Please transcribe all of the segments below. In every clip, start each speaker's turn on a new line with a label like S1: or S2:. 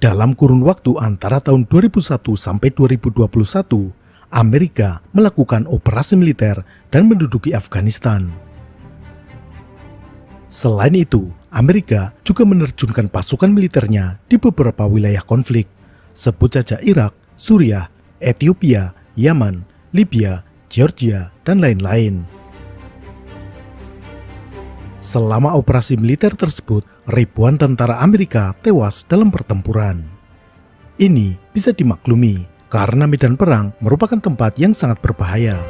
S1: Dalam kurun waktu antara tahun 2001 sampai 2021, Amerika melakukan operasi militer dan menduduki Afghanistan. Selain itu, Amerika juga menerjunkan pasukan militernya di beberapa wilayah konflik, sebut saja Irak, Suriah, Ethiopia, Yaman, Libya, Georgia, dan lain-lain. Selama operasi militer tersebut, ribuan tentara Amerika tewas dalam pertempuran. Ini bisa dimaklumi karena medan perang merupakan tempat yang sangat berbahaya.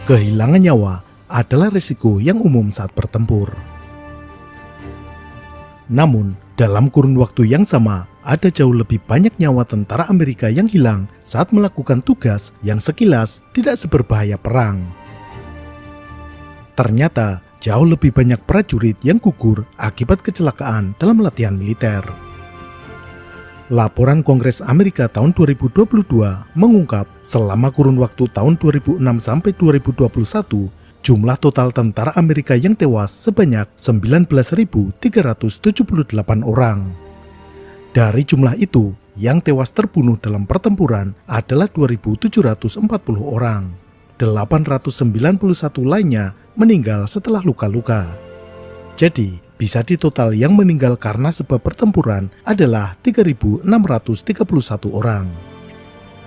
S1: Kehilangan nyawa adalah risiko yang umum saat bertempur. Namun, dalam kurun waktu yang sama, ada jauh lebih banyak nyawa tentara Amerika yang hilang saat melakukan tugas yang sekilas tidak seberbahaya perang. Ternyata, jauh lebih banyak prajurit yang gugur akibat kecelakaan dalam latihan militer. Laporan Kongres Amerika tahun 2022 mengungkap selama kurun waktu tahun 2006 sampai 2021, jumlah total tentara Amerika yang tewas sebanyak 19.378 orang. Dari jumlah itu, yang tewas terbunuh dalam pertempuran adalah 2.740 orang. 891 lainnya meninggal setelah luka-luka. Jadi, bisa ditotal yang meninggal karena sebab pertempuran adalah 3.631 orang.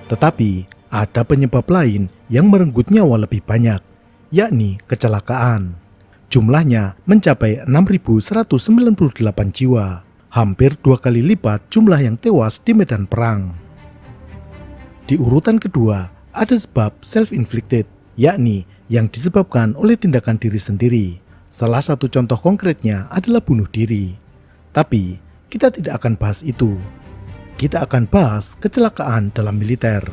S1: Tetapi, ada penyebab lain yang merenggut nyawa lebih banyak, yakni kecelakaan. Jumlahnya mencapai 6.198 jiwa, hampir 2 kali lipat jumlah yang tewas di medan perang. Di urutan kedua, ada sebab self-inflicted, yakni yang disebabkan oleh tindakan diri sendiri. Salah satu contoh konkretnya adalah bunuh diri. Tapi, kita tidak akan bahas itu. Kita akan bahas kecelakaan dalam militer.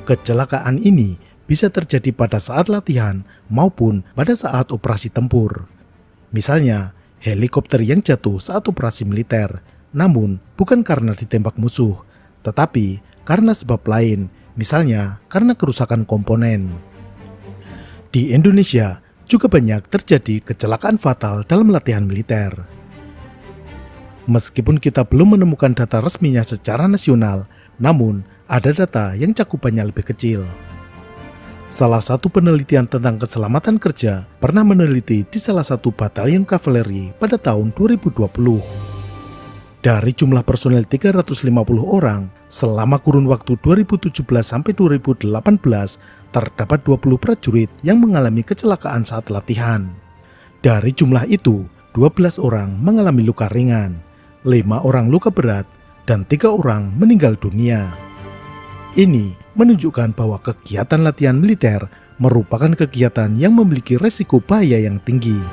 S1: Kecelakaan ini bisa terjadi pada saat latihan maupun pada saat operasi tempur. Misalnya, helikopter yang jatuh saat operasi militer, namun bukan karena ditembak musuh, tetapi karena sebab lain, misalnya karena kerusakan komponen. Di Indonesia juga banyak terjadi kecelakaan fatal dalam latihan militer. Meskipun kita belum menemukan data resminya secara nasional, namun ada data yang cakupannya lebih kecil. Salah satu penelitian tentang keselamatan kerja pernah meneliti di salah satu batalion kavaleri pada tahun 2020. Dari jumlah personel 350 orang, selama kurun waktu 2017 sampai 2018, terdapat 20 prajurit yang mengalami kecelakaan saat latihan. Dari jumlah itu, 12 orang mengalami luka ringan, 5 orang luka berat, dan 3 orang meninggal dunia. Ini menunjukkan bahwa kegiatan latihan militer merupakan kegiatan yang memiliki resiko bahaya yang tinggi.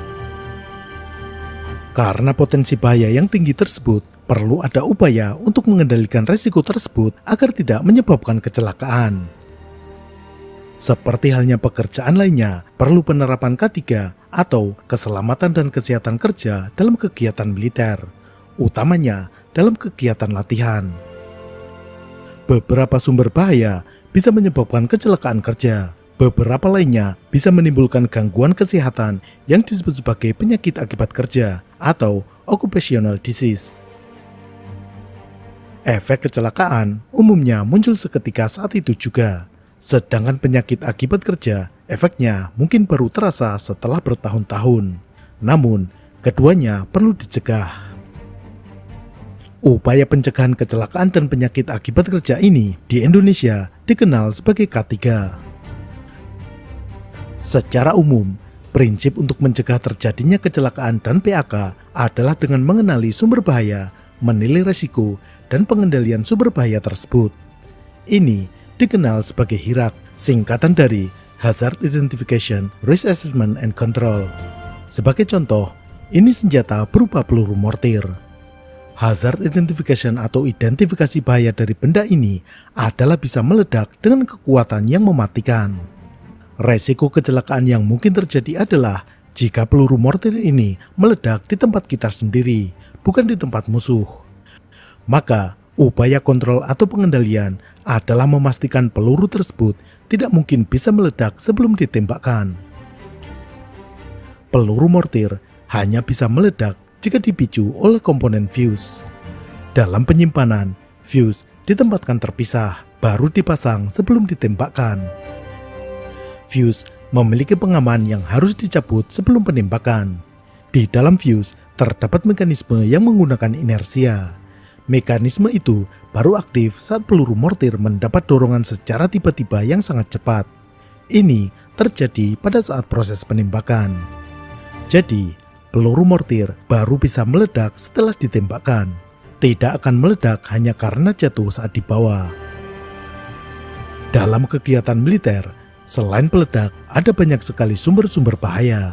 S1: Karena potensi bahaya yang tinggi tersebut, perlu ada upaya untuk mengendalikan resiko tersebut agar tidak menyebabkan kecelakaan. Seperti halnya pekerjaan lainnya, perlu penerapan K3 atau keselamatan dan kesehatan kerja dalam kegiatan militer, utamanya dalam kegiatan latihan. Beberapa sumber bahaya bisa menyebabkan kecelakaan kerja. Beberapa lainnya bisa menimbulkan gangguan kesehatan yang disebut sebagai penyakit akibat kerja atau occupational disease. Efek kecelakaan umumnya muncul seketika saat itu juga. Sedangkan penyakit akibat kerja, efeknya mungkin baru terasa setelah bertahun-tahun. Namun, keduanya perlu dicegah. Upaya pencegahan kecelakaan dan penyakit akibat kerja ini di Indonesia dikenal sebagai K3. Secara umum, prinsip untuk mencegah terjadinya kecelakaan dan PAK adalah dengan mengenali sumber bahaya, menilai risiko, dan pengendalian sumber bahaya tersebut. Ini dikenal sebagai HIRAC, singkatan dari Hazard Identification, Risk Assessment, and Control. Sebagai contoh, ini senjata berupa peluru mortir. Hazard Identification atau identifikasi bahaya dari benda ini adalah bisa meledak dengan kekuatan yang mematikan. Resiko kecelakaan yang mungkin terjadi adalah jika peluru mortir ini meledak di tempat kita sendiri, bukan di tempat musuh. Maka, upaya kontrol atau pengendalian adalah memastikan peluru tersebut tidak mungkin bisa meledak sebelum ditembakkan. Peluru mortir hanya bisa meledak jika dipicu oleh komponen fuse. Dalam penyimpanan, fuse ditempatkan terpisah, baru dipasang sebelum ditembakkan. Fuse memiliki pengaman yang harus dicabut sebelum penembakan. Di dalam fuse terdapat mekanisme yang menggunakan inersia. Mekanisme itu baru aktif saat peluru mortir mendapat dorongan secara tiba-tiba yang sangat cepat. Ini terjadi pada saat proses penembakan. Jadi, peluru mortir baru bisa meledak setelah ditembakkan. Tidak akan meledak hanya karena jatuh saat dibawa. Dalam kegiatan militer, selain peledak, ada banyak sekali sumber-sumber bahaya.